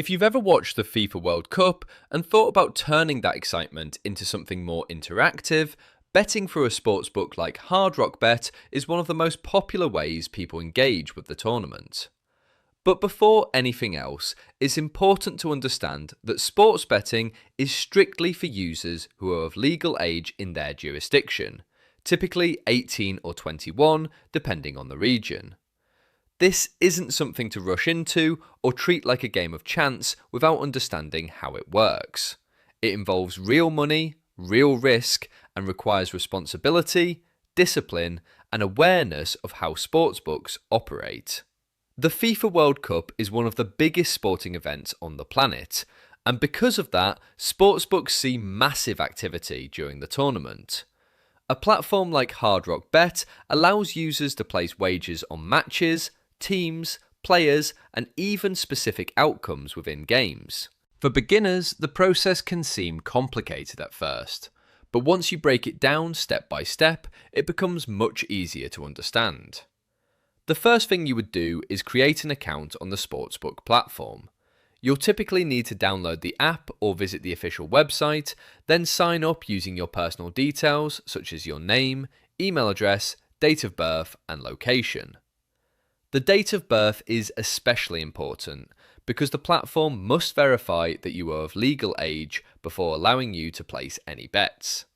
If you've ever watched the FIFA World Cup and thought about turning that excitement into something more interactive, betting through a sportsbook like Hard Rock Bet is one of the most popular ways people engage with the tournament. But before anything else, it's important to understand that sports betting is strictly for users who are of legal age in their jurisdiction, typically 18 or 21, depending on the region. This isn't something to rush into or treat like a game of chance without understanding how it works. It involves real money, real risk, and requires responsibility, discipline, and awareness of how sportsbooks operate. The FIFA World Cup is one of the biggest sporting events on the planet, and because of that, sportsbooks see massive activity during the tournament. A platform like Hard Rock Bet allows users to place wagers on matches, teams, players, and even specific outcomes within games. For beginners, the process can seem complicated at first, but once you break it down step by step, it becomes much easier to understand. The first thing you would do is create an account on the Sportsbook platform. You'll typically need to download the app or visit the official website, then sign up using your personal details such as your name, email address, date of birth, and location. The date of birth is especially important because the platform must verify that you are of legal age before allowing you to place any bets.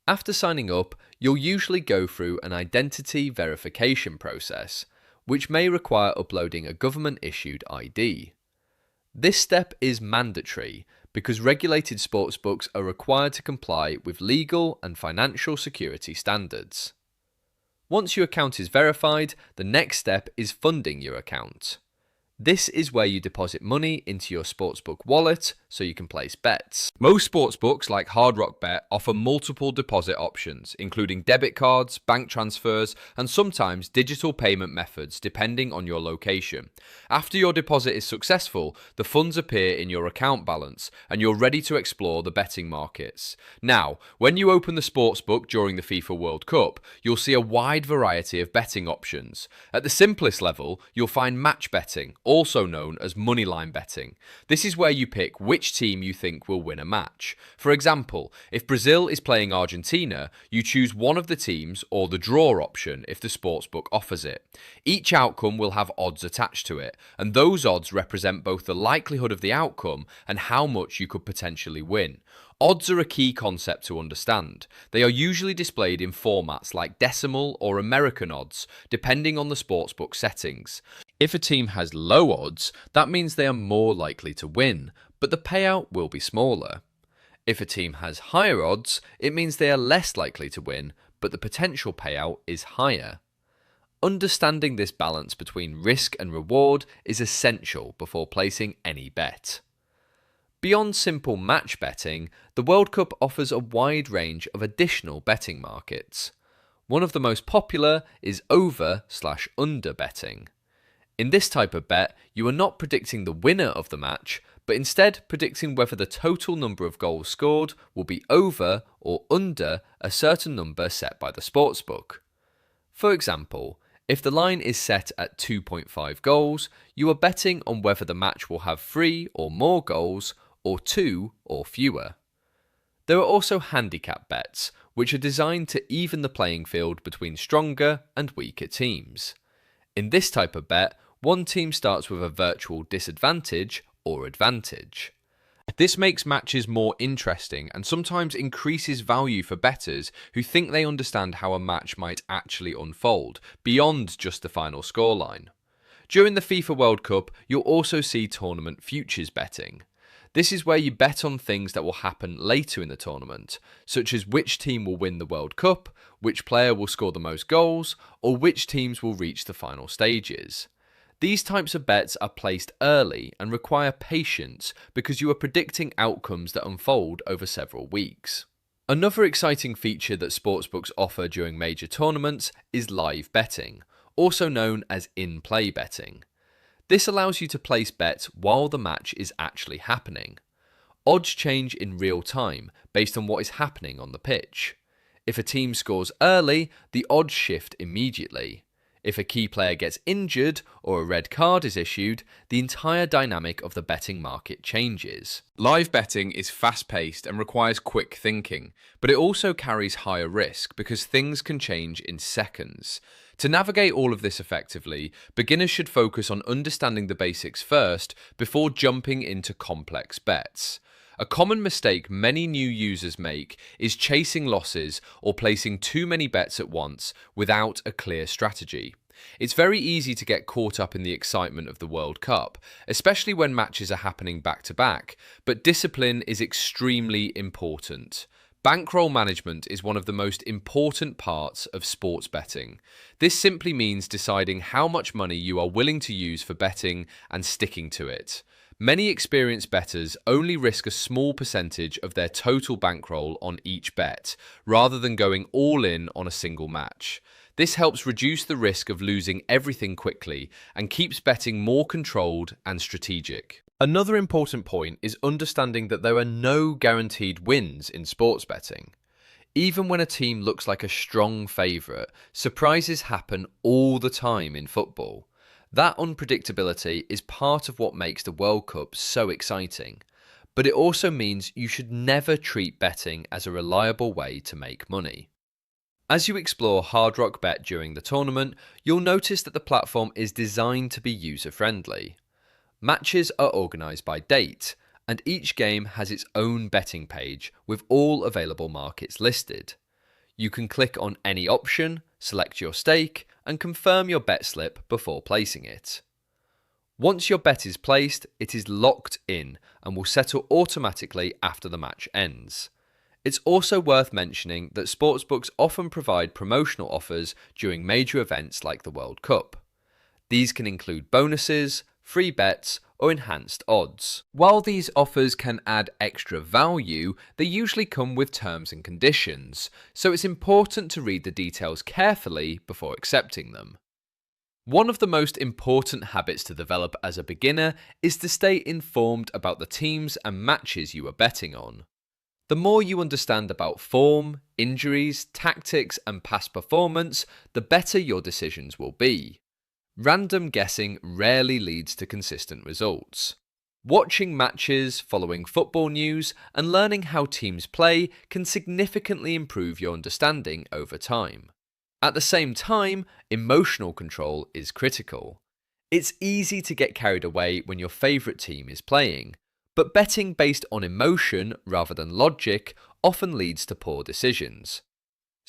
After signing up, you'll usually go through an identity verification process, which may require uploading a government-issued ID. This step is mandatory because regulated sportsbooks are required to comply with legal and financial security standards. Once your account is verified, the next step is funding your account. This is where you deposit money into your sportsbook wallet so you can place bets. Most sportsbooks like Hard Rock Bet offer multiple deposit options, including debit cards, bank transfers, and sometimes digital payment methods depending on your location. After your deposit is successful, the funds appear in your account balance and you're ready to explore the betting markets. Now, when you open the sportsbook during the FIFA World Cup, you'll see a wide variety of betting options. At the simplest level, you'll find match betting, also known as moneyline betting. This is where you pick which team you think will win a match. For example, if Brazil is playing Argentina, you choose one of the teams or the draw option if the sportsbook offers it. Each outcome will have odds attached to it, and those odds represent both the likelihood of the outcome and how much you could potentially win. Odds are a key concept to understand. They are usually displayed in formats like decimal or American odds, depending on the sportsbook settings. If a team has low odds, that means they are more likely to win, but the payout will be smaller. If a team has higher odds, it means they are less likely to win, but the potential payout is higher. Understanding this balance between risk and reward is essential before placing any bet. Beyond simple match betting, the World Cup offers a wide range of additional betting markets. One of the most popular is over/under betting. In this type of bet, you are not predicting the winner of the match, but instead predicting whether the total number of goals scored will be over or under a certain number set by the sportsbook. For example, if the line is set at 2.5 goals, you are betting on whether the match will have 3 or more goals or 2 or fewer. There are also handicap bets, which are designed to even the playing field between stronger and weaker teams. In this type of bet, one team starts with a virtual disadvantage or advantage. This makes matches more interesting and sometimes increases value for bettors who think they understand how a match might actually unfold, beyond just the final scoreline. During the FIFA World Cup, you'll also see tournament futures betting. This is where you bet on things that will happen later in the tournament, such as which team will win the World Cup, which player will score the most goals, or which teams will reach the final stages. These types of bets are placed early and require patience because you are predicting outcomes that unfold over several weeks. Another exciting feature that sportsbooks offer during major tournaments is live betting, also known as in-play betting. This allows you to place bets while the match is actually happening. Odds change in real time based on what is happening on the pitch. If a team scores early, the odds shift immediately. If a key player gets injured or a red card is issued, the entire dynamic of the betting market changes. Live betting is fast-paced and requires quick thinking, but it also carries higher risk because things can change in seconds. To navigate all of this effectively, beginners should focus on understanding the basics first before jumping into complex bets. A common mistake many new users make is chasing losses or placing too many bets at once without a clear strategy. It's very easy to get caught up in the excitement of the World Cup, especially when matches are happening back to back, but discipline is extremely important. Bankroll management is one of the most important parts of sports betting. This simply means deciding how much money you are willing to use for betting and sticking to it. Many experienced bettors only risk a small percentage of their total bankroll on each bet, rather than going all in on a single match. This helps reduce the risk of losing everything quickly and keeps betting more controlled and strategic. Another important point is understanding that there are no guaranteed wins in sports betting. Even when a team looks like a strong favourite, surprises happen all the time in football. That unpredictability is part of what makes the World Cup so exciting. But it also means you should never treat betting as a reliable way to make money. As you explore Hard Rock Bet during the tournament, you'll notice that the platform is designed to be user-friendly. Matches are organised by date, and each game has its own betting page with all available markets listed. You can click on any option, select your stake, and confirm your bet slip before placing it. Once your bet is placed, it is locked in and will settle automatically after the match ends. It's also worth mentioning that sportsbooks often provide promotional offers during major events like the World Cup. These can include bonuses, free bets, or enhanced odds. While these offers can add extra value, they usually come with terms and conditions, so it's important to read the details carefully before accepting them. One of the most important habits to develop as a beginner is to stay informed about the teams and matches you are betting on. The more you understand about form, injuries, tactics, and past performance, the better your decisions will be. Random guessing rarely leads to consistent results. Watching matches, following football news, and learning how teams play can significantly improve your understanding over time. At the same time, emotional control is critical. It's easy to get carried away when your favourite team is playing, but betting based on emotion rather than logic often leads to poor decisions.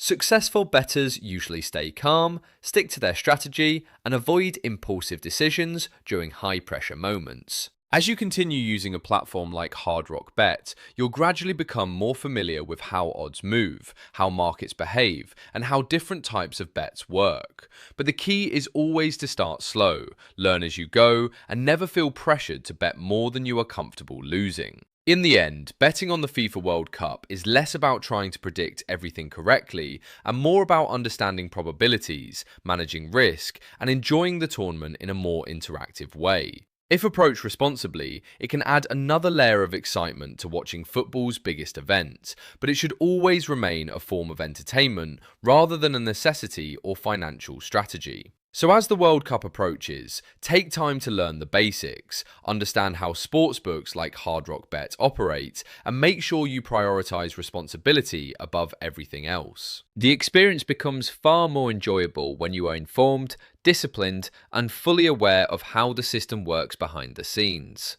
Successful bettors usually stay calm, stick to their strategy, and avoid impulsive decisions during high-pressure moments. As you continue using a platform like Hard Rock Bet, you'll gradually become more familiar with how odds move, how markets behave, and how different types of bets work. But the key is always to start slow, learn as you go, and never feel pressured to bet more than you are comfortable losing. In the end, betting on the FIFA World Cup is less about trying to predict everything correctly and more about understanding probabilities, managing risk, and enjoying the tournament in a more interactive way. If approached responsibly, it can add another layer of excitement to watching football's biggest event, but it should always remain a form of entertainment rather than a necessity or financial strategy. So as the World Cup approaches, take time to learn the basics, understand how sportsbooks like Hard Rock Bet operate, and make sure you prioritize responsibility above everything else. The experience becomes far more enjoyable when you are informed, disciplined, and fully aware of how the system works behind the scenes.